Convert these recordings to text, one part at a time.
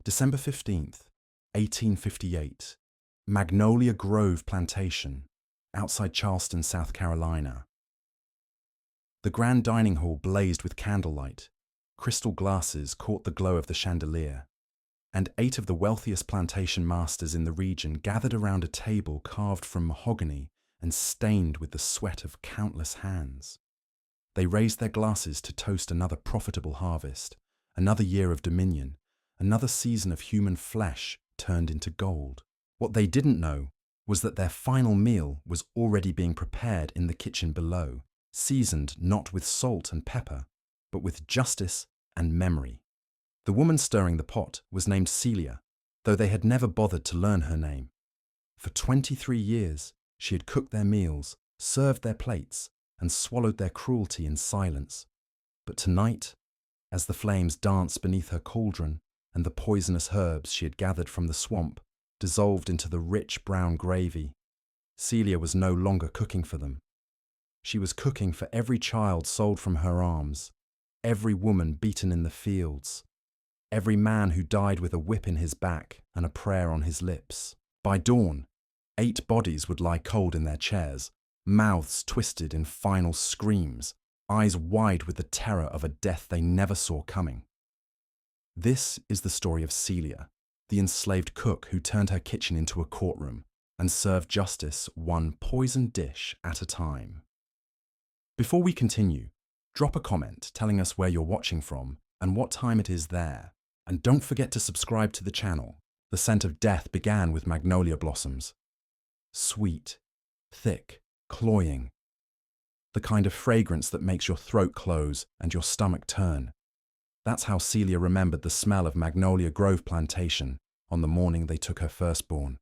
December 15th, 1858, Magnolia Grove Plantation, outside Charleston, South Carolina. The grand dining hall blazed with candlelight, crystal glasses caught the glow of the chandelier, and 8 of the wealthiest plantation masters in the region gathered around a table carved from mahogany and stained with the sweat of countless hands. They raised their glasses to toast another profitable harvest, another year of dominion, another season of human flesh turned into gold. What they didn't know was that their final meal was already being prepared in the kitchen below, seasoned not with salt and pepper, but with justice and memory. The woman stirring the pot was named Celia, though they had never bothered to learn her name. For 23 years, she had cooked their meals, served their plates, and swallowed their cruelty in silence. But tonight, as the flames danced beneath her cauldron and the poisonous herbs she had gathered from the swamp dissolved into the rich brown gravy, Celia was no longer cooking for them. She was cooking for every child sold from her arms, every woman beaten in the fields, every man who died with a whip in his back and a prayer on his lips. By dawn, 8 bodies would lie cold in their chairs, mouths twisted in final screams, eyes wide with the terror of a death they never saw coming. This is the story of Celia, the enslaved cook who turned her kitchen into a courtroom and served justice one poisoned dish at a time. Before we continue, drop a comment telling us where you're watching from and what time it is there. And don't forget to subscribe to the channel. The scent of death began with magnolia blossoms. Sweet, thick, cloying. The kind of fragrance that makes your throat close and your stomach turn. That's how Celia remembered the smell of Magnolia Grove Plantation on the morning they took her firstborn.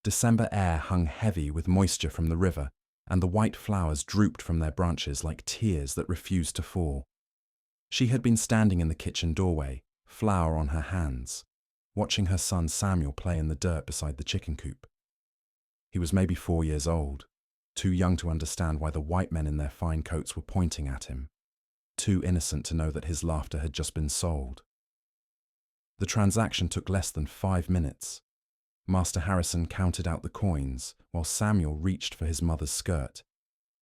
December air hung heavy with moisture from the river, and the white flowers drooped from their branches like tears that refused to fall. She had been standing in the kitchen doorway, flour on her hands, watching her son Samuel play in the dirt beside the chicken coop. He was maybe 4 years old, too young to understand why the white men in their fine coats were pointing at him, too innocent to know that his laughter had just been sold. The transaction took less than 5 minutes. Master Harrison counted out the coins while Samuel reached for his mother's skirt,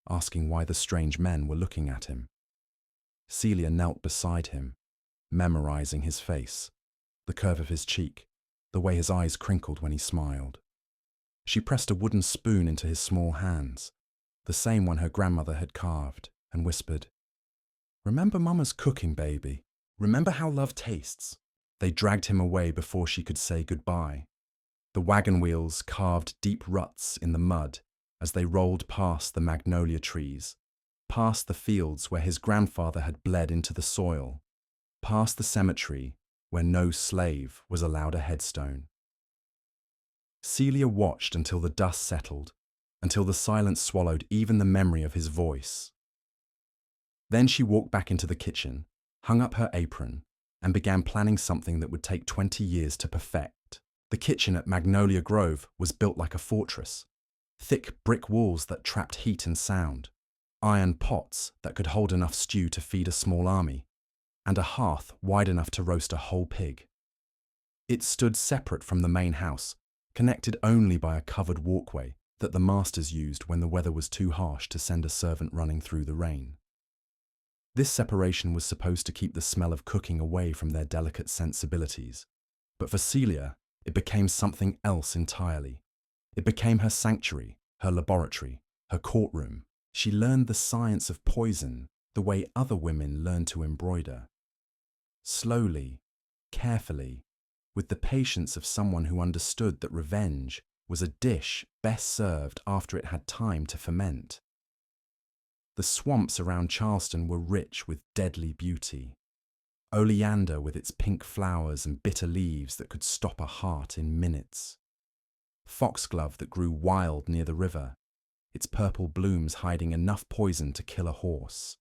asking why the strange men were looking at him. Celia knelt beside him, memorizing his face, the curve of his cheek, the way his eyes crinkled when he smiled. She pressed a wooden spoon into his small hands, the same one her grandmother had carved, and whispered, "Remember Mama's cooking, baby. Remember how love tastes." They dragged him away before she could say goodbye. The wagon wheels carved deep ruts in the mud as they rolled past the magnolia trees, past the fields where his grandfather had bled into the soil, past the cemetery where no slave was allowed a headstone. Celia watched until the dust settled, until the silence swallowed even the memory of his voice. Then she walked back into the kitchen, hung up her apron, and began planning something that would take 20 years to perfect. The kitchen at Magnolia Grove was built like a fortress, thick brick walls that trapped heat and sound, iron pots that could hold enough stew to feed a small army, and a hearth wide enough to roast a whole pig. It stood separate from the main house, connected only by a covered walkway that the masters used when the weather was too harsh to send a servant running through the rain. This separation was supposed to keep the smell of cooking away from their delicate sensibilities, but for Celia, it became something else entirely. It became her sanctuary, her laboratory, her courtroom. She learned the science of poison the way other women learn to embroider. Slowly, carefully, with the patience of someone who understood that revenge was a dish best served after it had time to ferment. The swamps around Charleston were rich with deadly beauty. Oleander with its pink flowers and bitter leaves that could stop a heart in minutes. Foxglove that grew wild near the river, its purple blooms hiding enough poison to kill a horse.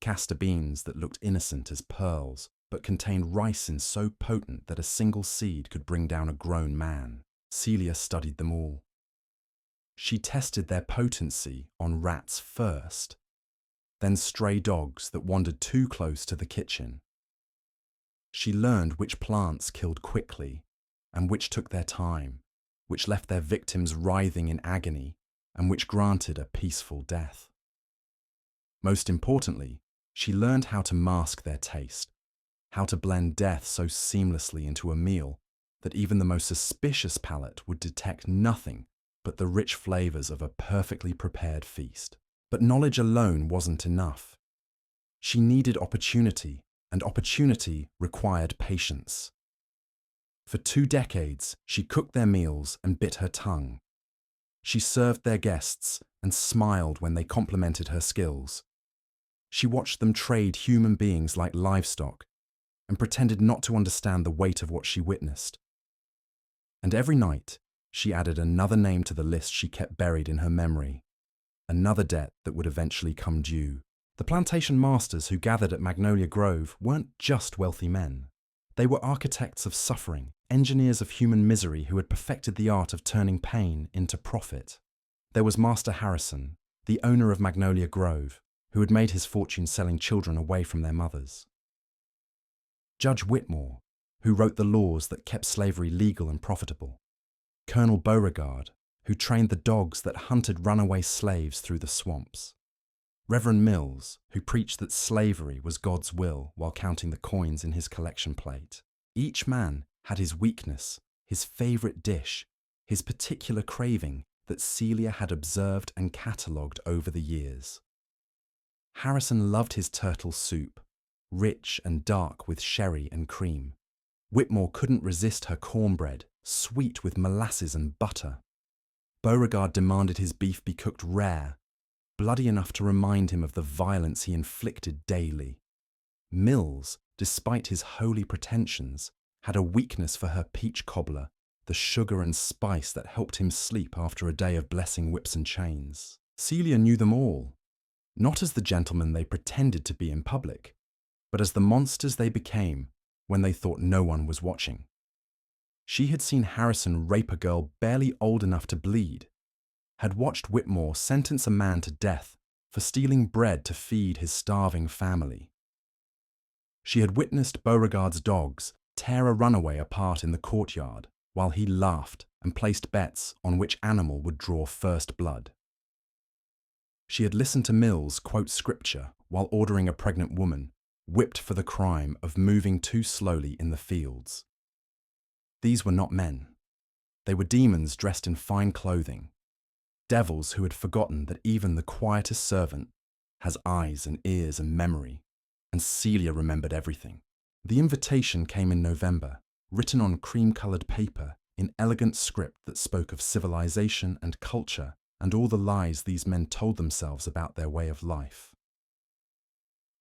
Castor beans that looked innocent as pearls, but contained ricin so potent that a single seed could bring down a grown man. Celia studied them all. She tested their potency on rats first, then stray dogs that wandered too close to the kitchen. She learned which plants killed quickly and which took their time, which left their victims writhing in agony and which granted a peaceful death. Most importantly, she learned how to mask their taste, how to blend death so seamlessly into a meal that even the most suspicious palate would detect nothing but the rich flavors of a perfectly prepared feast. But knowledge alone wasn't enough. She needed opportunity, and opportunity required patience. For 2 decades, she cooked their meals and bit her tongue. She served their guests and smiled when they complimented her skills. She watched them trade human beings like livestock and pretended not to understand the weight of what she witnessed. And every night, she added another name to the list she kept buried in her memory, another debt that would eventually come due. The plantation masters who gathered at Magnolia Grove weren't just wealthy men. They were architects of suffering, engineers of human misery who had perfected the art of turning pain into profit. There was Master Harrison, the owner of Magnolia Grove, who had made his fortune selling children away from their mothers. Judge Whitmore, who wrote the laws that kept slavery legal and profitable. Colonel Beauregard, who trained the dogs that hunted runaway slaves through the swamps. Reverend Mills, who preached that slavery was God's will while counting the coins in his collection plate. Each man had his weakness, his favorite dish, his particular craving that Celia had observed and catalogued over the years. Harrison loved his turtle soup, rich and dark with sherry and cream. Whitmore couldn't resist her cornbread, sweet with molasses and butter. Beauregard demanded his beef be cooked rare, bloody enough to remind him of the violence he inflicted daily. Mills, despite his holy pretensions, had a weakness for her peach cobbler, the sugar and spice that helped him sleep after a day of blessing whips and chains. Celia knew them all, not as the gentlemen they pretended to be in public, but as the monsters they became when they thought no one was watching. She had seen Harrison rape a girl barely old enough to bleed, had watched Whitmore sentence a man to death for stealing bread to feed his starving family. She had witnessed Beauregard's dogs tear a runaway apart in the courtyard while he laughed and placed bets on which animal would draw first blood. She had listened to Mills quote scripture while ordering a pregnant woman, whipped for the crime of moving too slowly in the fields. These were not men. They were demons dressed in fine clothing, devils who had forgotten that even the quietest servant has eyes and ears and memory, and Celia remembered everything. The invitation came in November, written on cream-coloured paper in elegant script that spoke of civilization and culture and all the lies these men told themselves about their way of life.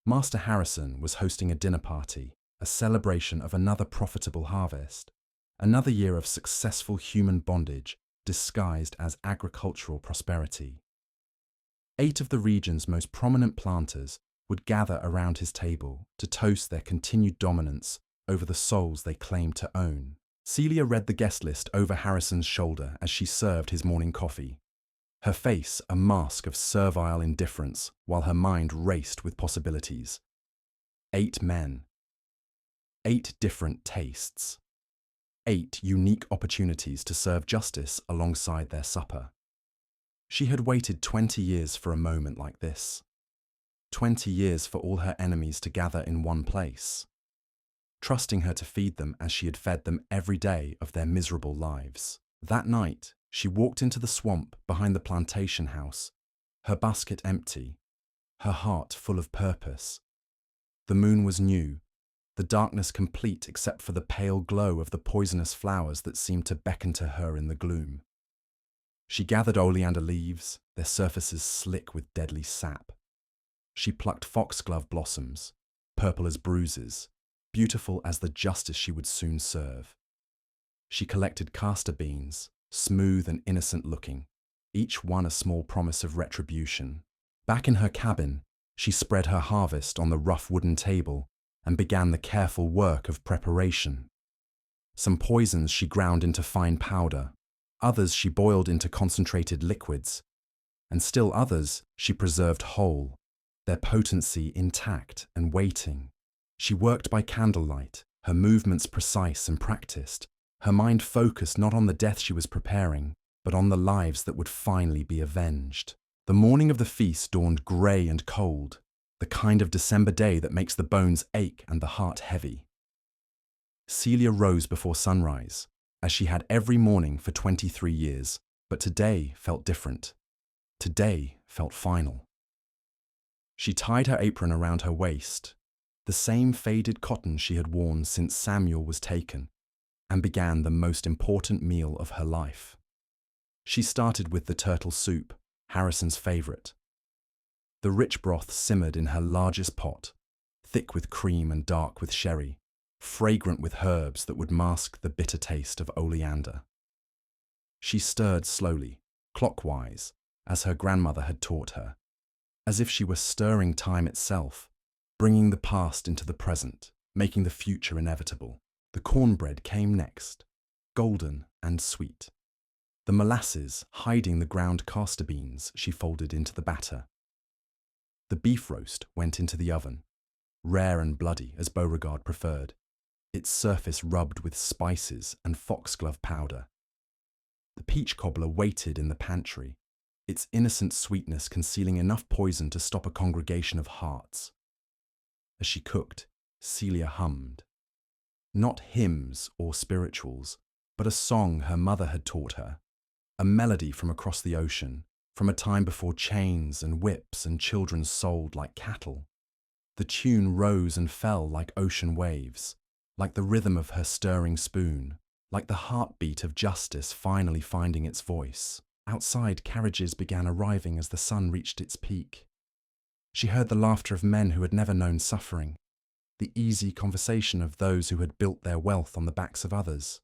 Master Harrison was hosting a dinner party, a celebration of another profitable harvest, another year of successful human bondage disguised as agricultural prosperity. 8 of the region's most prominent planters would gather around his table to toast their continued dominance over the souls they claimed to own. Celia read the guest list over Harrison's shoulder as she served his morning coffee, her face a mask of servile indifference while her mind raced with possibilities. 8 men. 8 different tastes. 8 unique opportunities to serve justice alongside their supper. She had waited 20 years for a moment like this. 20 years for all her enemies to gather in one place, trusting her to feed them as she had fed them every day of their miserable lives. That night, she walked into the swamp behind the plantation house, her basket empty, her heart full of purpose. The moon was new, the darkness complete except for the pale glow of the poisonous flowers that seemed to beckon to her in the gloom. She gathered oleander leaves, their surfaces slick with deadly sap. She plucked foxglove blossoms, purple as bruises, beautiful as the justice she would soon serve. She collected castor beans, smooth and innocent-looking, each one a small promise of retribution. Back in her cabin, she spread her harvest on the rough wooden table and began the careful work of preparation. Some poisons she ground into fine powder, others she boiled into concentrated liquids, and still others she preserved whole, their potency intact and waiting. She worked by candlelight, her movements precise and practiced, her mind focused not on the death she was preparing, but on the lives that would finally be avenged. The morning of the feast dawned grey and cold, the kind of December day that makes the bones ache and the heart heavy. Celia rose before sunrise, as she had every morning for 23 years, but today felt different. Today felt final. She tied her apron around her waist, the same faded cotton she had worn since Samuel was taken, and began the most important meal of her life. She started with the turtle soup, Harrison's favourite. The rich broth simmered in her largest pot, thick with cream and dark with sherry, fragrant with herbs that would mask the bitter taste of oleander. She stirred slowly, clockwise, as her grandmother had taught her, as if she were stirring time itself, bringing the past into the present, making the future inevitable. The cornbread came next, golden and sweet. The molasses hiding the ground castor beans she folded into the batter. The beef roast went into the oven, rare and bloody as Beauregard preferred, its surface rubbed with spices and foxglove powder. The peach cobbler waited in the pantry, its innocent sweetness concealing enough poison to stop a congregation of hearts. As she cooked, Celia hummed. Not hymns or spirituals, but a song her mother had taught her, a melody from across the ocean, from a time before chains and whips and children sold like cattle. The tune rose and fell like ocean waves, like the rhythm of her stirring spoon, like the heartbeat of justice finally finding its voice. Outside, carriages began arriving as the sun reached its peak. She heard the laughter of men who had never known suffering, the easy conversation of those who had built their wealth on the backs of others.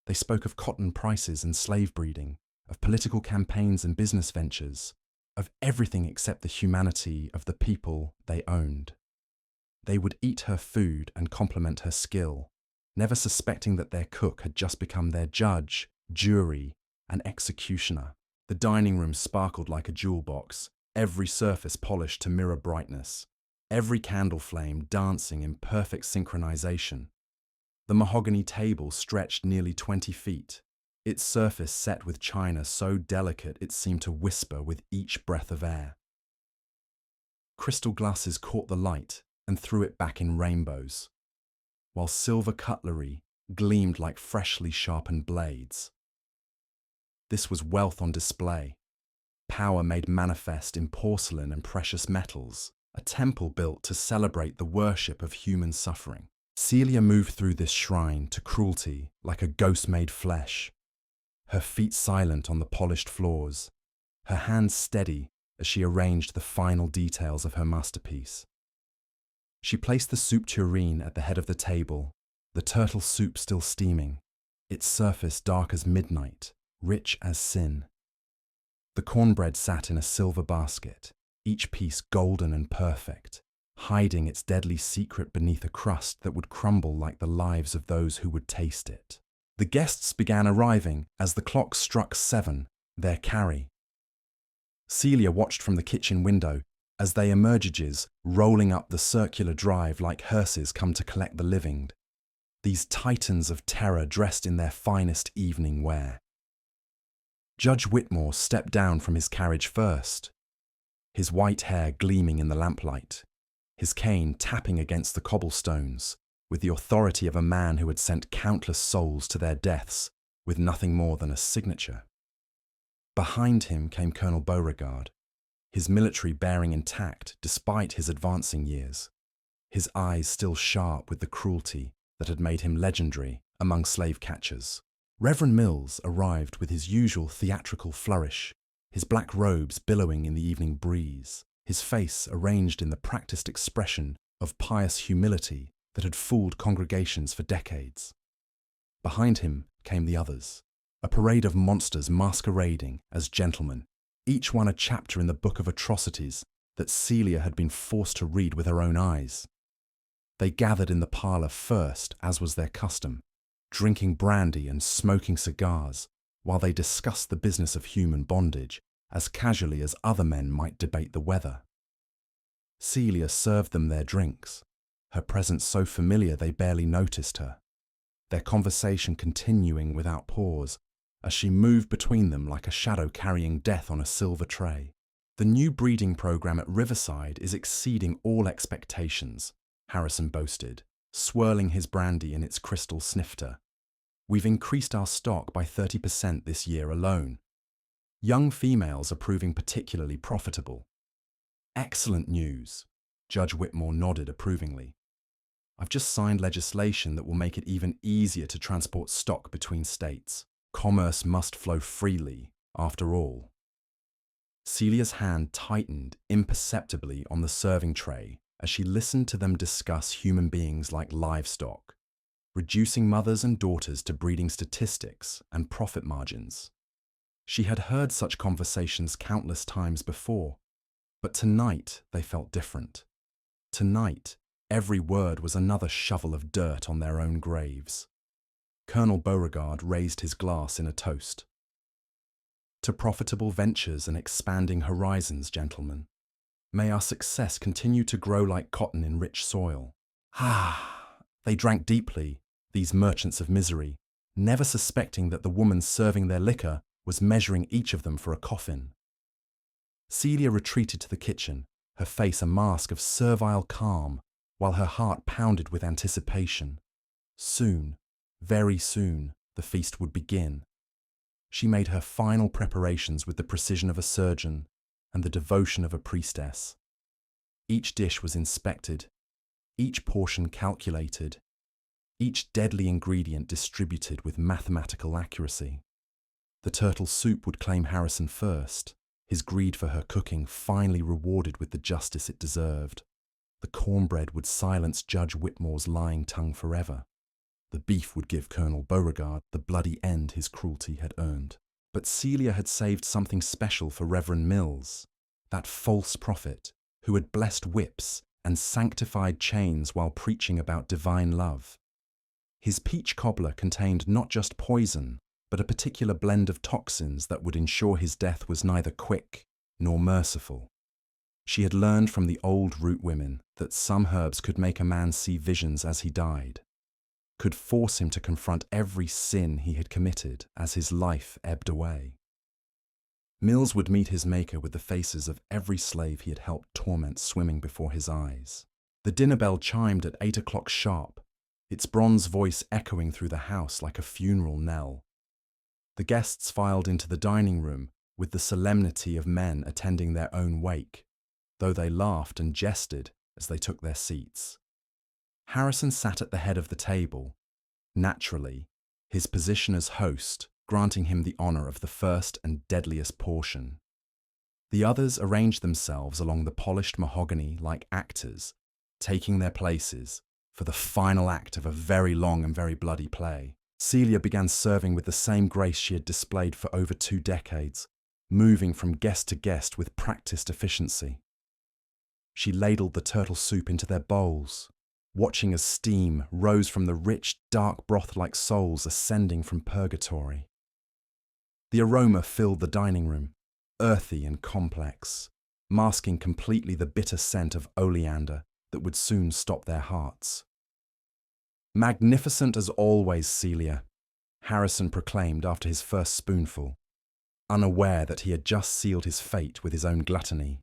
They spoke of cotton prices and slave breeding, of political campaigns and business ventures, of everything except the humanity of the people they owned. They would eat her food and compliment her skill, never suspecting that their cook had just become their judge, jury, and executioner. The dining room sparkled like a jewel box, every surface polished to mirror brightness, every candle flame dancing in perfect synchronization. The mahogany table stretched nearly 20 feet, its surface set with china so delicate it seemed to whisper with each breath of air. Crystal glasses caught the light and threw it back in rainbows, while silver cutlery gleamed like freshly sharpened blades. This was wealth on display, power made manifest in porcelain and precious metals, a temple built to celebrate the worship of human suffering. Celia moved through this shrine to cruelty like a ghost made flesh, her feet silent on the polished floors, her hands steady as she arranged the final details of her masterpiece. She placed the soup tureen at the head of the table, the turtle soup still steaming, its surface dark as midnight, rich as sin. The cornbread sat in a silver basket, each piece golden and perfect, hiding its deadly secret beneath a crust that would crumble like the lives of those who would taste it. The guests began arriving as the clock struck 7, their carry. Celia watched from the kitchen window as they emerges rolling up the circular drive like hearses come to collect the living, these titans of terror dressed in their finest evening wear. Judge Whitmore stepped down from his carriage first, his white hair gleaming in the lamplight, his cane tapping against the cobblestones, with the authority of a man who had sent countless souls to their deaths with nothing more than a signature. Behind him came Colonel Beauregard, his military bearing intact despite his advancing years, his eyes still sharp with the cruelty that had made him legendary among slave catchers. Reverend Mills arrived with his usual theatrical flourish, his black robes billowing in the evening breeze, his face arranged in the practiced expression of pious humility that had fooled congregations for decades. Behind him came the others, a parade of monsters masquerading as gentlemen, each one a chapter in the book of atrocities that Celia had been forced to read with her own eyes. They gathered in the parlour first, as was their custom, drinking brandy and smoking cigars, while they discussed the business of human bondage as casually as other men might debate the weather. Celia served them their drinks, her presence so familiar they barely noticed her, their conversation continuing without pause as she moved between them like a shadow carrying death on a silver tray. The new breeding program at Riverside is exceeding all expectations, Harrison boasted, swirling his brandy in its crystal snifter. We've increased our stock by 30% this year alone. Young females are proving particularly profitable. Excellent news, Judge Whitmore nodded approvingly. I've just signed legislation that will make it even easier to transport stock between states. Commerce must flow freely, after all. Celia's hand tightened imperceptibly on the serving tray as she listened to them discuss human beings like livestock, reducing mothers and daughters to breeding statistics and profit margins. She had heard such conversations countless times before, but tonight they felt different. Tonight, every word was another shovel of dirt on their own graves. Colonel Beauregard raised his glass in a toast. To profitable ventures and expanding horizons, gentlemen. May our success continue to grow like cotton in rich soil. They drank deeply, these merchants of misery, never suspecting that the woman serving their liquor was measuring each of them for a coffin. Celia retreated to the kitchen, her face a mask of servile calm, while her heart pounded with anticipation. Soon, very soon, the feast would begin. She made her final preparations with the precision of a surgeon and the devotion of a priestess. Each dish was inspected, each portion calculated, each deadly ingredient distributed with mathematical accuracy. The turtle soup would claim Harrison first, his greed for her cooking finally rewarded with the justice it deserved. The cornbread would silence Judge Whitmore's lying tongue forever. The beef would give Colonel Beauregard the bloody end his cruelty had earned. But Celia had saved something special for Reverend Mills, that false prophet who had blessed whips and sanctified chains while preaching about divine love. His peach cobbler contained not just poison, but a particular blend of toxins that would ensure his death was neither quick nor merciful. She had learned from the old root women that some herbs could make a man see visions as he died, could force him to confront every sin he had committed as his life ebbed away. Mills would meet his maker with the faces of every slave he had helped torment swimming before his eyes. The dinner bell chimed at 8 o'clock sharp, its bronze voice echoing through the house like a funeral knell. The guests filed into the dining room with the solemnity of men attending their own wake, though they laughed and jested as they took their seats. Harrison sat at the head of the table, naturally, his position as host granting him the honor of the first and deadliest portion. The others arranged themselves along the polished mahogany like actors, taking their places for the final act of a very long and very bloody play. Celia began serving with the same grace she had displayed for over 2 decades, moving from guest to guest with practiced efficiency. She ladled the turtle soup into their bowls, watching as steam rose from the rich, dark broth-like souls ascending from purgatory. The aroma filled the dining room, earthy and complex, masking completely the bitter scent of oleander that would soon stop their hearts. "Magnificent as always, Celia," Harrison proclaimed after his first spoonful, unaware that he had just sealed his fate with his own gluttony.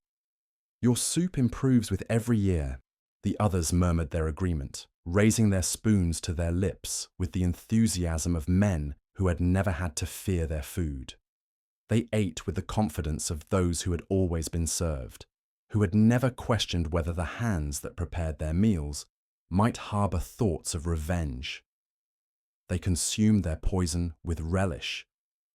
"Your soup improves with every year." The others murmured their agreement, raising their spoons to their lips with the enthusiasm of men who had never had to fear their food. They ate with the confidence of those who had always been served, who had never questioned whether the hands that prepared their meals might harbour thoughts of revenge. They consumed their poison with relish,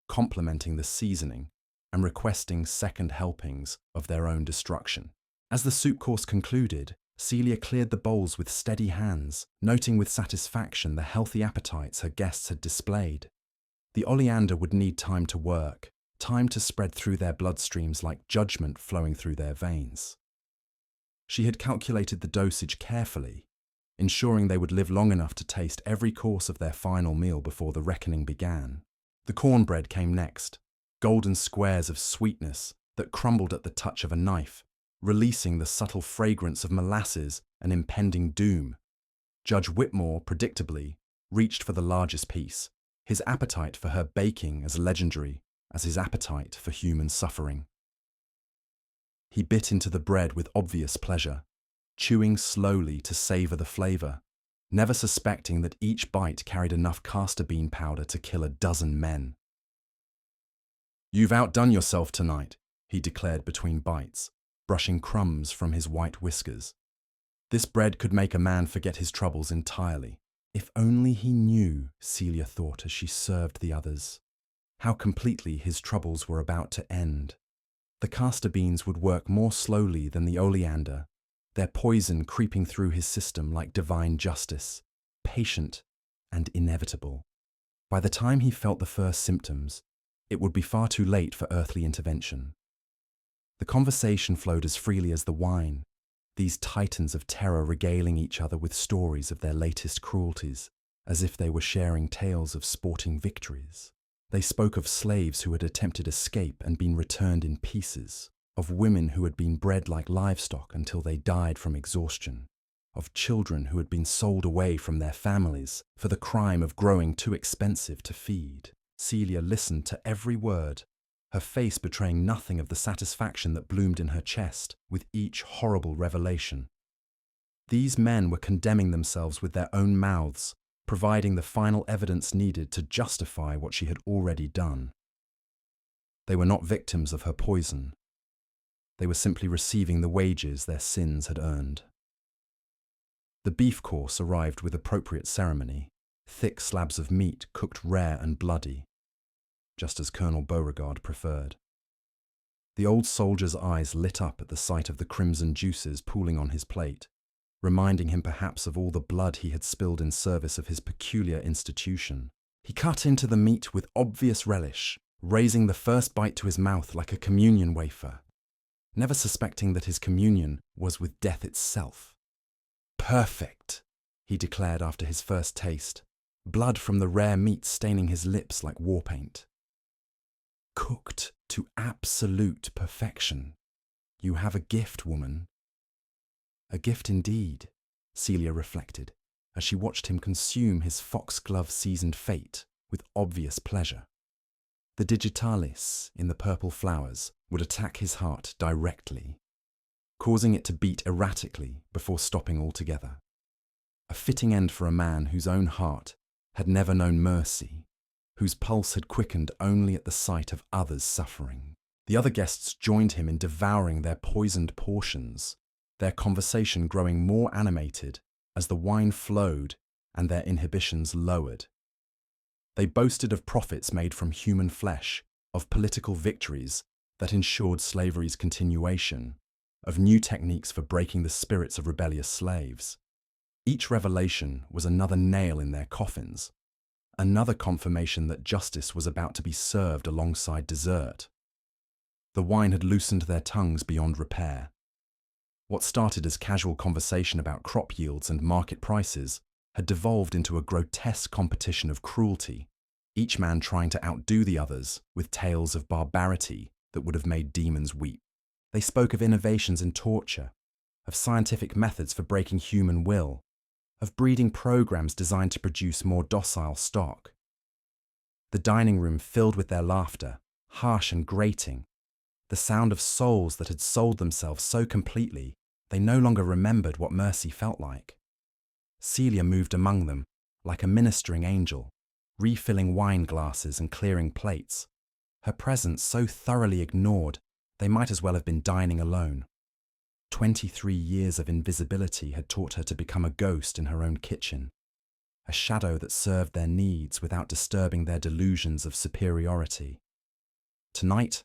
complimenting the seasoning and requesting second helpings of their own destruction. As the soup course concluded, Celia cleared the bowls with steady hands, noting with satisfaction the healthy appetites her guests had displayed. The oleander would need time to work, time to spread through their bloodstreams like judgment flowing through their veins. She had calculated the dosage carefully, ensuring they would live long enough to taste every course of their final meal before the reckoning began. The cornbread came next, golden squares of sweetness that crumbled at the touch of a knife, releasing the subtle fragrance of molasses and impending doom Judge Whitmore, predictably, reached for the largest piece, his appetite for her baking as legendary as his appetite for human suffering. He bit into the bread with obvious pleasure, chewing slowly to savor the flavor, never suspecting that each bite carried enough castor bean powder to kill a dozen men. "You've outdone yourself tonight," he declared between bites, brushing crumbs from his white whiskers. This bread could make a man forget his troubles entirely. If only he knew, Celia thought as she served the others, how completely his troubles were about to end. The castor beans would work more slowly than the oleander, their poison creeping through his system like divine justice, patient and inevitable. By the time he felt the first symptoms, it would be far too late for earthly intervention. The conversation flowed as freely as the wine, these titans of terror regaling each other with stories of their latest cruelties, as if they were sharing tales of sporting victories. They spoke of slaves who had attempted escape and been returned in pieces, of women who had been bred like livestock until they died from exhaustion, of children who had been sold away from their families for the crime of growing too expensive to feed. Celia listened to every word, her face betraying nothing of the satisfaction that bloomed in her chest with each horrible revelation. These men were condemning themselves with their own mouths, providing the final evidence needed to justify what she had already done. They were not victims of her poison. They were simply receiving the wages their sins had earned. The beef course arrived with appropriate ceremony, thick slabs of meat cooked rare and bloody, just as Colonel Beauregard preferred. The old soldier's eyes lit up at the sight of the crimson juices pooling on his plate, reminding him perhaps of all the blood he had spilled in service of his peculiar institution. He cut into the meat with obvious relish, raising the first bite to his mouth like a communion wafer, never suspecting that his communion was with death itself. "Perfect," he declared after his first taste, blood from the rare meat staining his lips like war paint. "Cooked to absolute perfection. You have a gift, woman." A gift indeed, Celia reflected, as she watched him consume his foxglove-seasoned fate with obvious pleasure. The digitalis in the purple flowers would attack his heart directly, causing it to beat erratically before stopping altogether. A fitting end for a man whose own heart had never known mercy, whose pulse had quickened only at the sight of others' suffering. The other guests joined him in devouring their poisoned portions, their conversation growing more animated as the wine flowed and their inhibitions lowered. They boasted of profits made from human flesh, of political victories that ensured slavery's continuation, of new techniques for breaking the spirits of rebellious slaves. Each revelation was another nail in their coffins, another confirmation that justice was about to be served alongside dessert. The wine had loosened their tongues beyond repair. What started as casual conversation about crop yields and market prices had devolved into a grotesque competition of cruelty, each man trying to outdo the others with tales of barbarity that would have made demons weep. They spoke of innovations in torture, of scientific methods for breaking human will, of breeding programs designed to produce more docile stock. The dining room filled with their laughter, harsh and grating, the sound of souls that had sold themselves so completely they no longer remembered what mercy felt like. Celia moved among them like a ministering angel, refilling wine glasses and clearing plates, her presence so thoroughly ignored they might as well have been dining alone. 23 years of invisibility had taught her to become a ghost in her own kitchen, a shadow that served their needs without disturbing their delusions of superiority. Tonight,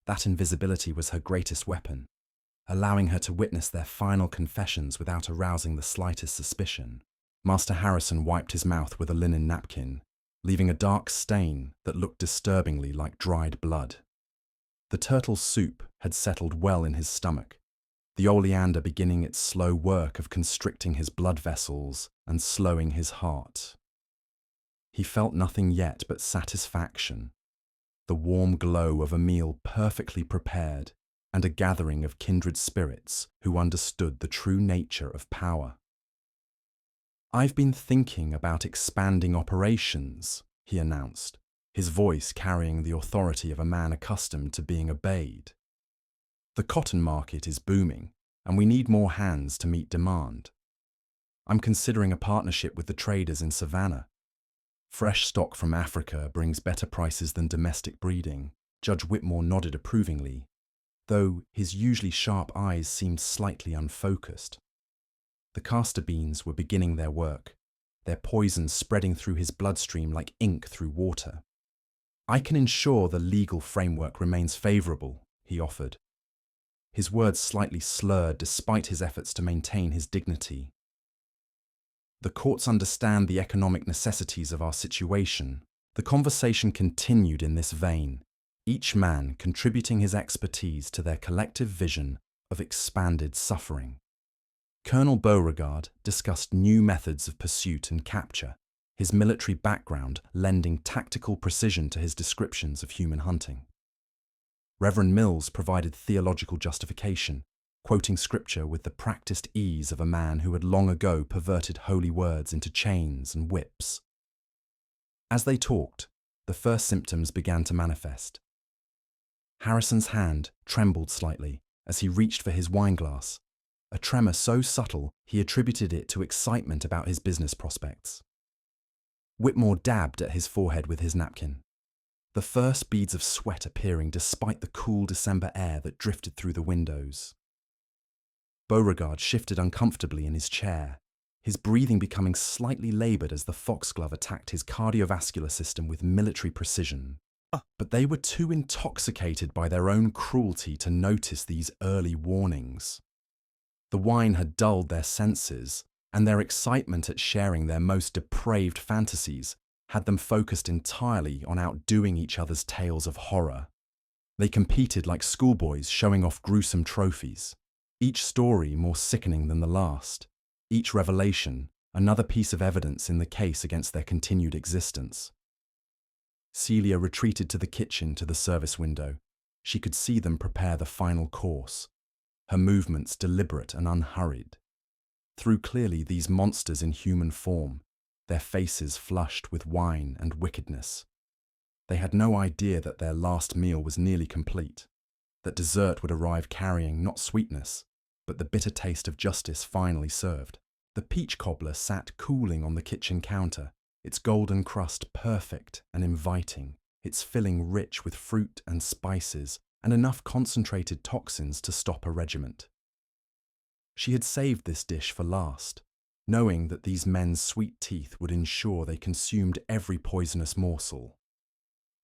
that invisibility was her greatest weapon, allowing her to witness their final confessions without arousing the slightest suspicion. Master Harrison wiped his mouth with a linen napkin, leaving a dark stain that looked disturbingly like dried blood. The turtle soup had settled well in his stomach, the oleander beginning its slow work of constricting his blood vessels and slowing his heart. He felt nothing yet but satisfaction, the warm glow of a meal perfectly prepared and a gathering of kindred spirits who understood the true nature of power. "I've been thinking about expanding operations," he announced, his voice carrying the authority of a man accustomed to being obeyed. "The cotton market is booming, and we need more hands to meet demand. I'm considering a partnership with the traders in Savannah. Fresh stock from Africa brings better prices than domestic breeding." Judge Whitmore nodded approvingly, though his usually sharp eyes seemed slightly unfocused. The castor beans were beginning their work, their poison spreading through his bloodstream like ink through water. "I can ensure the legal framework remains favorable," he offered, his words slightly slurred despite his efforts to maintain his dignity. "The courts understand the economic necessities of our situation." The conversation continued in this vein, each man contributing his expertise to their collective vision of expanded suffering. Colonel Beauregard discussed new methods of pursuit and capture, his military background lending tactical precision to his descriptions of human hunting. Reverend Mills provided theological justification, quoting scripture with the practiced ease of a man who had long ago perverted holy words into chains and whips. As they talked, the first symptoms began to manifest. Harrison's hand trembled slightly as he reached for his wineglass, a tremor so subtle he attributed it to excitement about his business prospects. Whitmore dabbed at his forehead with his napkin, the first beads of sweat appearing despite the cool December air that drifted through the windows. Beauregard shifted uncomfortably in his chair, his breathing becoming slightly laboured as the foxglove attacked his cardiovascular system with military precision. But they were too intoxicated by their own cruelty to notice these early warnings. The wine had dulled their senses, and their excitement at sharing their most depraved fantasies had them focused entirely on outdoing each other's tales of horror. They competed like schoolboys showing off gruesome trophies, each story more sickening than the last, each revelation another piece of evidence in the case against their continued existence. Celia retreated to the kitchen to the service window. She could see them prepare the final course, her movements deliberate and unhurried. Through clearly these monsters in human form, their faces flushed with wine and wickedness. They had no idea that their last meal was nearly complete, that dessert would arrive carrying not sweetness, but the bitter taste of justice finally served. The peach cobbler sat cooling on the kitchen counter, its golden crust perfect and inviting, its filling rich with fruit and spices and enough concentrated toxins to stop a regiment. She had saved this dish for last, knowing that these men's sweet teeth would ensure they consumed every poisonous morsel.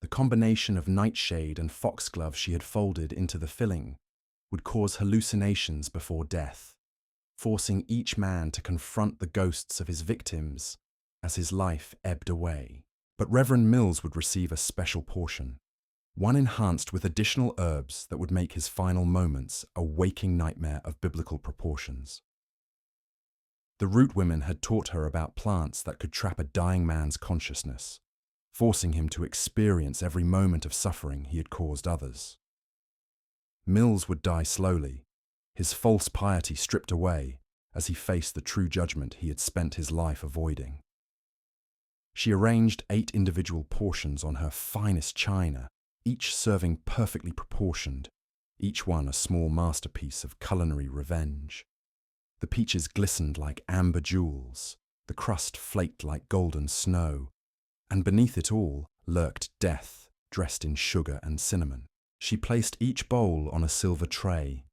The combination of nightshade and foxglove she had folded into the filling would cause hallucinations before death, forcing each man to confront the ghosts of his victims as his life ebbed away. But Reverend Mills would receive a special portion, one enhanced with additional herbs that would make his final moments a waking nightmare of biblical proportions. The root women had taught her about plants that could trap a dying man's consciousness, forcing him to experience every moment of suffering he had caused others. Mills would die slowly, his false piety stripped away as he faced the true judgment he had spent his life avoiding. She arranged 8 individual portions on her finest china, each serving perfectly proportioned, each one a small masterpiece of culinary revenge. The peaches glistened like amber jewels, the crust flaked like golden snow, and beneath it all lurked death, dressed in sugar and cinnamon. She placed each bowl on a silver tray,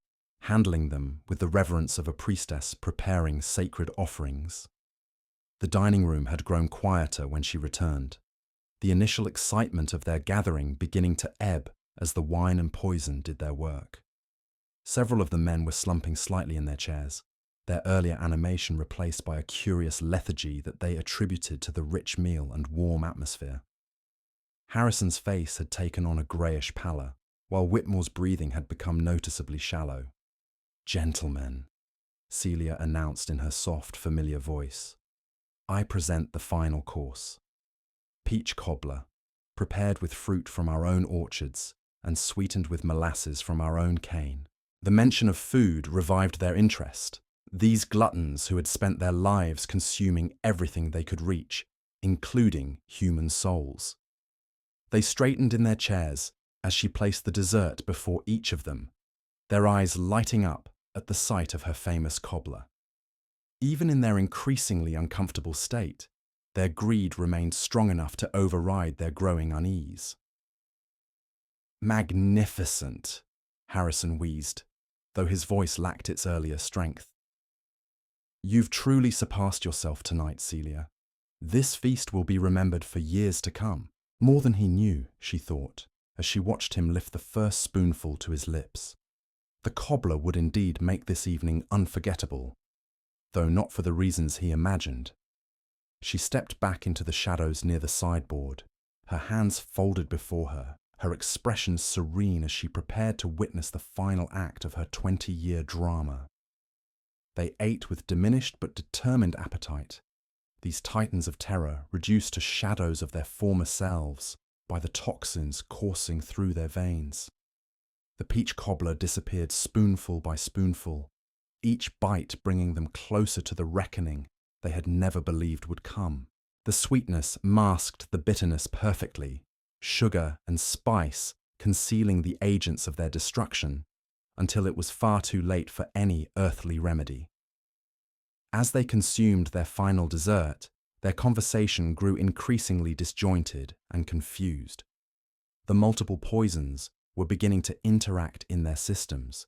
handling them with the reverence of a priestess preparing sacred offerings. The dining room had grown quieter when she returned, the initial excitement of their gathering beginning to ebb as the wine and poison did their work. Several of the men were slumping slightly in their chairs, their earlier animation replaced by a curious lethargy that they attributed to the rich meal and warm atmosphere. Harrison's face had taken on a greyish pallor, while Whitmore's breathing had become noticeably shallow. "Gentlemen," Celia announced in her soft, familiar voice, "I present the final course. Peach cobbler, prepared with fruit from our own orchards and sweetened with molasses from our own cane." The mention of food revived their interest, These gluttons who had spent their lives consuming everything they could reach, including human souls. They straightened in their chairs as she placed the dessert before each of them, their eyes lighting up at the sight of her famous cobbler. Even in their increasingly uncomfortable state, their greed remained strong enough to override their growing unease. "Magnificent," Harrison wheezed, though his voice lacked its earlier strength. "You've truly surpassed yourself tonight, Celia. This feast will be remembered for years to come." More than he knew, she thought, as she watched him lift the first spoonful to his lips. The cobbler would indeed make this evening unforgettable, though not for the reasons he imagined. She stepped back into the shadows near the sideboard, her hands folded before her, her expression serene as she prepared to witness the final act of her 20-year drama. They ate with diminished but determined appetite, these titans of terror reduced to shadows of their former selves by the toxins coursing through their veins. The peach cobbler disappeared spoonful by spoonful, each bite bringing them closer to the reckoning they had never believed would come. The sweetness masked the bitterness perfectly, sugar and spice concealing the agents of their destruction until it was far too late for any earthly remedy. As they consumed their final dessert, their conversation grew increasingly disjointed and confused. The multiple poisons were beginning to interact in their systems,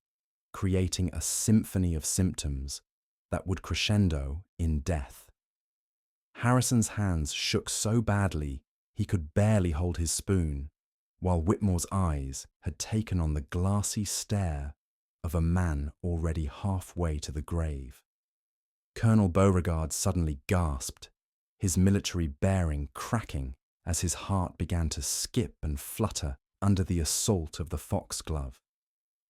creating a symphony of symptoms that would crescendo in death. Harrison's hands shook so badly he could barely hold his spoon, while Whitmore's eyes had taken on the glassy stare of a man already halfway to the grave. Colonel Beauregard suddenly gasped, his military bearing cracking as his heart began to skip and flutter under the assault of the foxglove.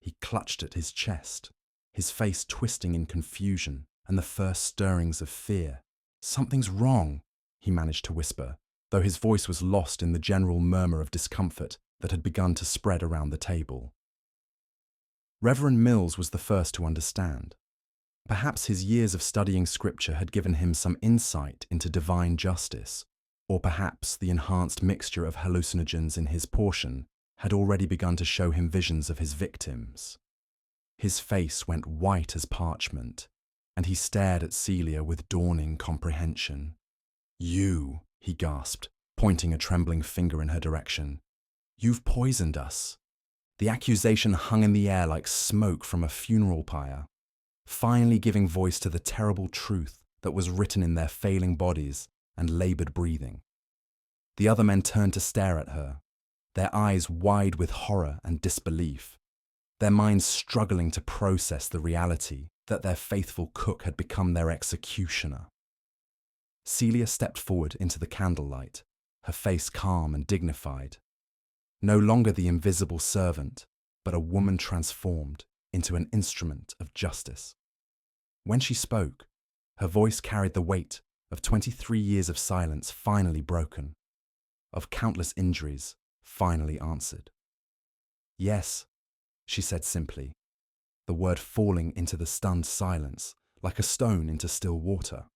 He clutched at his chest, his face twisting in confusion and the first stirrings of fear. "Something's wrong," he managed to whisper, though his voice was lost in the general murmur of discomfort that had begun to spread around the table. Reverend Mills was the first to understand. Perhaps his years of studying scripture had given him some insight into divine justice, or perhaps the enhanced mixture of hallucinogens in his portion had already begun to show him visions of his victims. His face went white as parchment, and he stared at Celia with dawning comprehension. "You," he gasped, pointing a trembling finger in her direction. "You've poisoned us." The accusation hung in the air like smoke from a funeral pyre, finally giving voice to the terrible truth that was written in their failing bodies and labored breathing. The other men turned to stare at her, their eyes wide with horror and disbelief, their minds struggling to process the reality that their faithful cook had become their executioner. Celia stepped forward into the candlelight, her face calm and dignified. No longer the invisible servant, but a woman transformed into an instrument of justice. When she spoke, her voice carried the weight of 23 years of silence finally broken, of countless injuries finally answered. "Yes," she said simply, the word falling into the stunned silence like a stone into still water.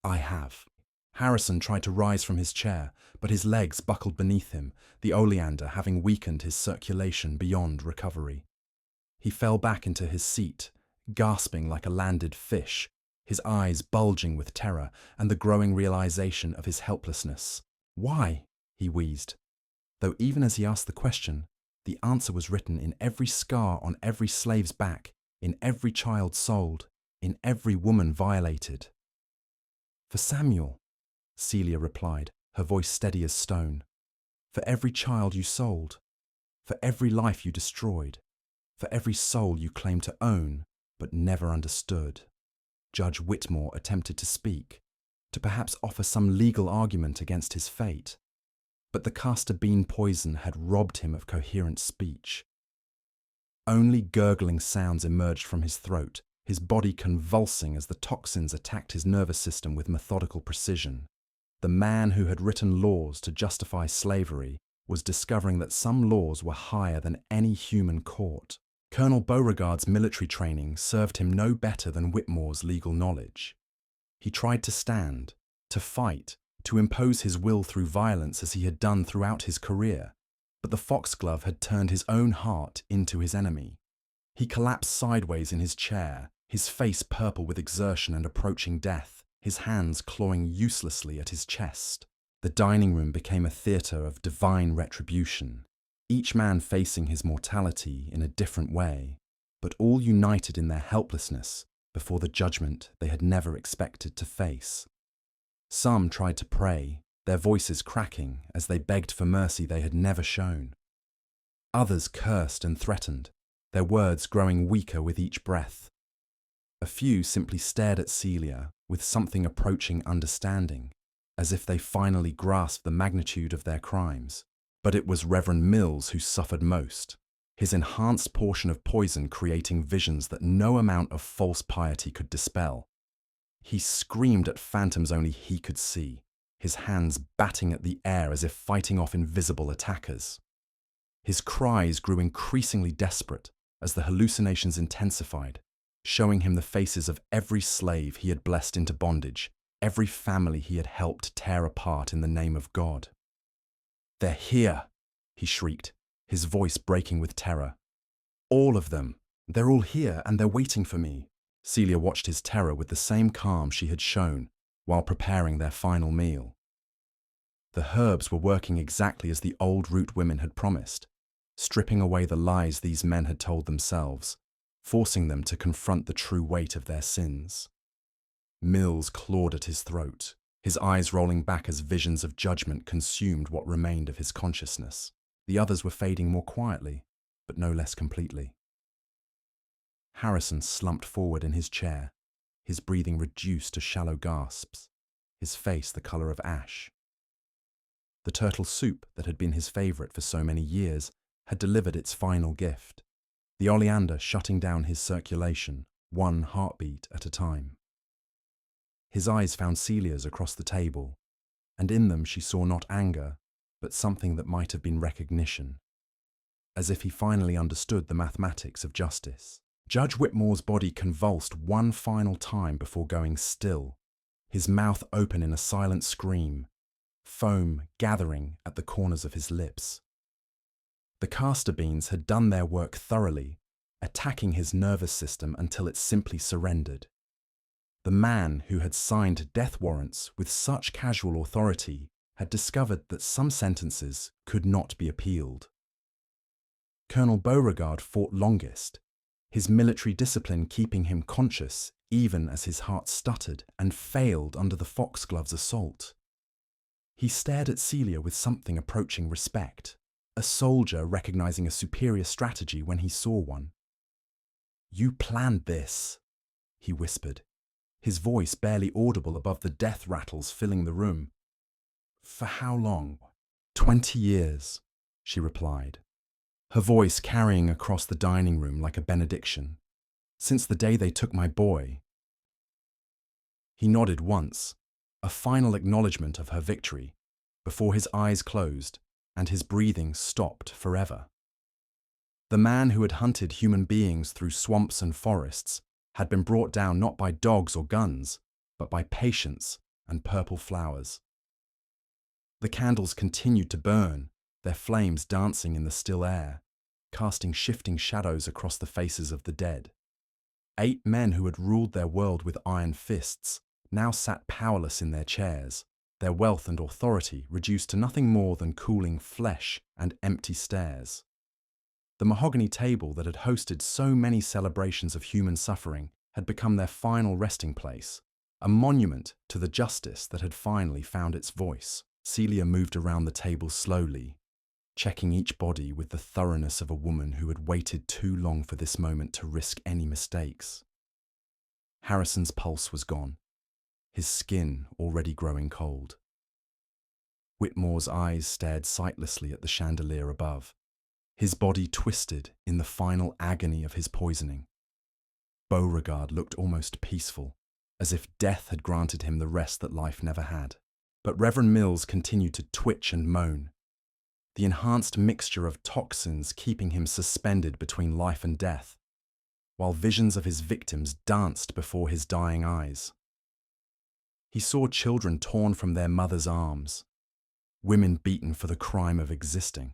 "I have." Harrison tried to rise from his chair, but his legs buckled beneath him, the oleander having weakened his circulation beyond recovery. He fell back into his seat, gasping like a landed fish, his eyes bulging with terror and the growing realization of his helplessness. "Why?" he wheezed, though even as he asked the question, the answer was written in every scar on every slave's back, in every child sold, in every woman violated. "For Samuel," Celia replied, her voice steady as stone. "For every child you sold, for every life you destroyed, for every soul you claimed to own but never understood." Judge Whitmore attempted to speak, to perhaps offer some legal argument against his fate, but the castor bean poison had robbed him of coherent speech. Only gurgling sounds emerged from his throat, his body convulsing as the toxins attacked his nervous system with methodical precision. The man who had written laws to justify slavery was discovering that some laws were higher than any human court, Colonel Beauregard's military training served him no better than Whitmore's legal knowledge. He tried to stand, to fight, to impose his will through violence as he had done throughout his career, but the foxglove had turned his own heart into his enemy. He collapsed sideways in his chair, his face purple with exertion and approaching death, his hands clawing uselessly at his chest. The dining room became a theatre of divine retribution, each man facing his mortality in a different way, but all united in their helplessness before the judgment they had never expected to face. Some tried to pray, their voices cracking as they begged for mercy they had never shown. Others cursed and threatened, their words growing weaker with each breath. A few simply stared at Celia with something approaching understanding, as if they finally grasped the magnitude of their crimes. But it was Reverend Mills who suffered most, his enhanced portion of poison creating visions that no amount of false piety could dispel. He screamed at phantoms only he could see, his hands batting at the air as if fighting off invisible attackers. His cries grew increasingly desperate as the hallucinations intensified, showing him the faces of every slave he had blessed into bondage, every family he had helped tear apart in the name of God. "They're here," he shrieked, his voice breaking with terror. "All of them. They're all here and they're waiting for me." Celia watched his terror with the same calm she had shown while preparing their final meal. The herbs were working exactly as the old root women had promised, stripping away the lies these men had told themselves, forcing them to confront the true weight of their sins. Mills clawed at his throat, his eyes rolling back as visions of judgment consumed what remained of his consciousness. The others were fading more quietly, but no less completely. Harrison slumped forward in his chair, his breathing reduced to shallow gasps, his face the color of ash. The turtle soup that had been his favorite for so many years had delivered its final gift, the oleander shutting down his circulation, one heartbeat at a time. His eyes found Celia's across the table, and in them she saw not anger, but something that might have been recognition, as if he finally understood the mathematics of justice. Judge Whitmore's body convulsed one final time before going still, his mouth open in a silent scream, foam gathering at the corners of his lips. The castor beans had done their work thoroughly, attacking his nervous system until it simply surrendered. The man who had signed death warrants with such casual authority had discovered that some sentences could not be appealed. Colonel Beauregard fought longest, his military discipline keeping him conscious even as his heart stuttered and failed under the foxglove's assault. He stared at Celia with something approaching respect, a soldier recognizing a superior strategy when he saw one. "You planned this," he whispered, his voice barely audible above the death rattles filling the room. "For how long?" 20 years, she replied, her voice carrying across the dining room like a benediction. "Since the day they took my boy." He nodded once, a final acknowledgement of her victory, before his eyes closed and his breathing stopped forever. The man who had hunted human beings through swamps and forests had been brought down not by dogs or guns, but by patience and purple flowers. The candles continued to burn, their flames dancing in the still air, casting shifting shadows across the faces of the dead. 8 men who had ruled their world with iron fists now sat powerless in their chairs, their wealth and authority reduced to nothing more than cooling flesh and empty stares. The mahogany table that had hosted so many celebrations of human suffering had become their final resting place, a monument to the justice that had finally found its voice. Celia moved around the table slowly, checking each body with the thoroughness of a woman who had waited too long for this moment to risk any mistakes. Harrison's pulse was gone, his skin already growing cold. Whitmore's eyes stared sightlessly at the chandelier above, his body twisted in the final agony of his poisoning. Beauregard looked almost peaceful, as if death had granted him the rest that life never had. But Reverend Mills continued to twitch and moan. the enhanced mixture of toxins keeping him suspended between life and death, while visions of his victims danced before his dying eyes. He saw children torn from their mothers' arms, women beaten for the crime of existing,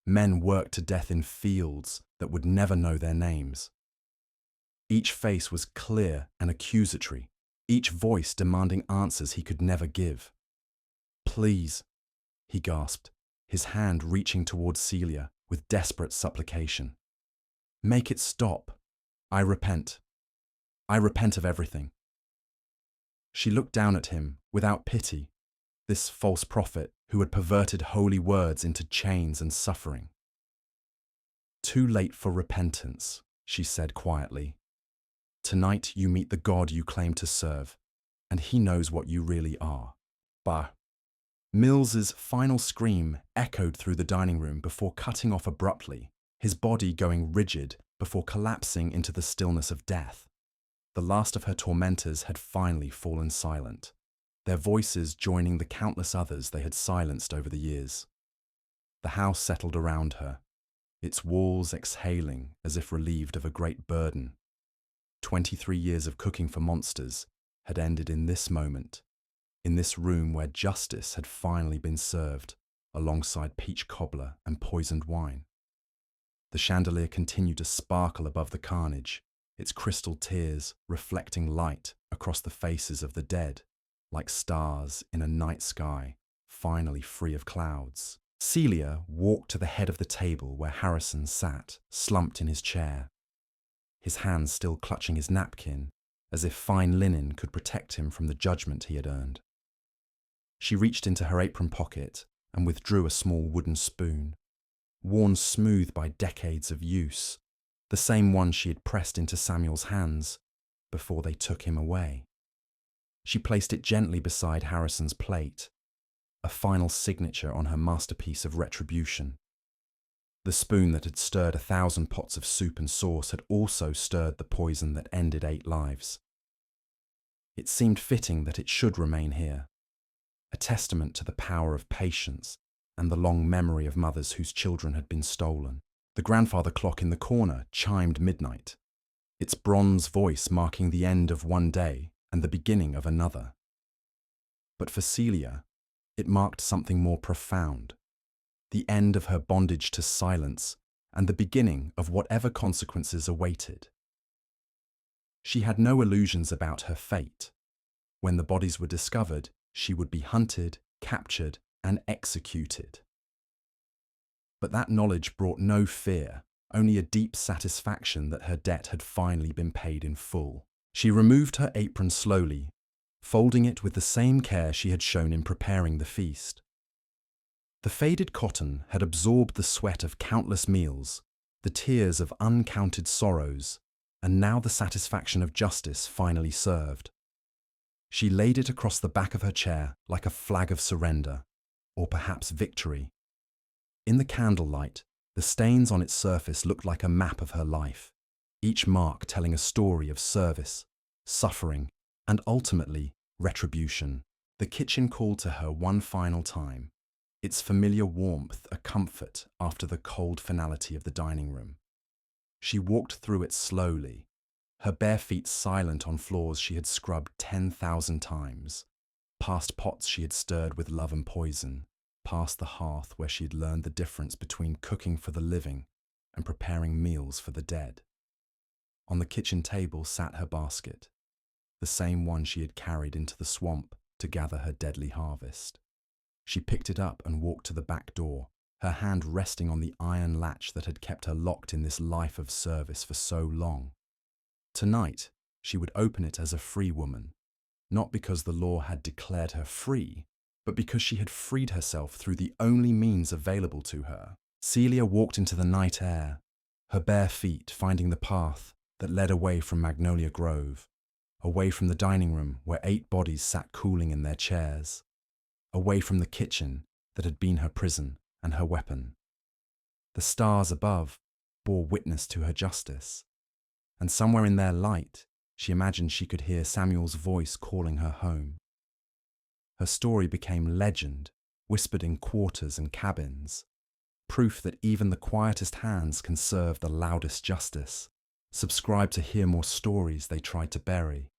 men worked to death in fields that would never know their names. Each face was clear and accusatory, each voice demanding answers he could never give. "Please," he gasped, his hand reaching towards Celia with desperate supplication. "Make it stop. I repent. I repent of everything." She looked down at him without pity, this false prophet who had perverted holy words into chains and suffering. "Too late for repentance," she said quietly. "Tonight you meet the God you claim to serve, and he knows what you really are." Bah. Mills's final scream echoed through the dining room before cutting off abruptly, his body going rigid before collapsing into the stillness of death. The last of her tormentors had finally fallen silent, their voices joining the countless others they had silenced over the years. The house settled around her, its walls exhaling as if relieved of a great burden. 23 years of cooking for monsters had ended in this moment, in this room where justice had finally been served alongside peach cobbler and poisoned wine. The chandelier continued to sparkle above the carnage, its crystal tears reflecting light across the faces of the dead, like stars in a night sky, finally free of clouds. Celia walked to the head of the table where Harrison sat, slumped in his chair, his hands still clutching his napkin, as if fine linen could protect him from the judgment he had earned. She reached into her apron pocket and withdrew a small wooden spoon, worn smooth by decades of use, the same one she had pressed into Samuel's hands before they took him away. She placed it gently beside Harrison's plate, a final signature on her masterpiece of retribution. The spoon that had stirred 1,000 pots of soup and sauce had also stirred the poison that ended 8 lives. It seemed fitting that it should remain here, a testament to the power of patience and the long memory of mothers whose children had been stolen. The grandfather clock in the corner chimed midnight, its bronze voice marking the end of one day and the beginning of another. But for Celia, it marked something more profound, the end of her bondage to silence and the beginning of whatever consequences awaited. She had no illusions about her fate. When the bodies were discovered, she would be hunted, captured, and executed. But that knowledge brought no fear, only a deep satisfaction that her debt had finally been paid in full. She removed her apron slowly, folding it with the same care she had shown in preparing the feast. The faded cotton had absorbed the sweat of countless meals, the tears of uncounted sorrows, and now the satisfaction of justice finally served. She laid it across the back of her chair like a flag of surrender, or perhaps victory. In the candlelight, the stains on its surface looked like a map of her life, each mark telling a story of service, suffering, and ultimately, retribution. The kitchen called to her one final time, its familiar warmth a comfort after the cold finality of the dining room. She walked through it slowly, her bare feet silent on floors she had scrubbed 10,000 times, past pots she had stirred with love and poison, past the hearth where she had learned the difference between cooking for the living and preparing meals for the dead. On the kitchen table sat her basket, the same one she had carried into the swamp to gather her deadly harvest. She picked it up and walked to the back door, her hand resting on the iron latch that had kept her locked in this life of service for so long. Tonight, she would open it as a free woman, not because the law had declared her free, but because she had freed herself through the only means available to her. Celia walked into the night air, her bare feet finding the path that led away from Magnolia Grove, away from the dining room where 8 bodies sat cooling in their chairs, away from the kitchen that had been her prison and her weapon. The stars above bore witness to her justice, and somewhere in their light, she imagined she could hear Samuel's voice calling her home. Her story became legend, whispered in quarters and cabins, proof that even the quietest hands can serve the loudest justice. Subscribe to hear more stories they tried to bury.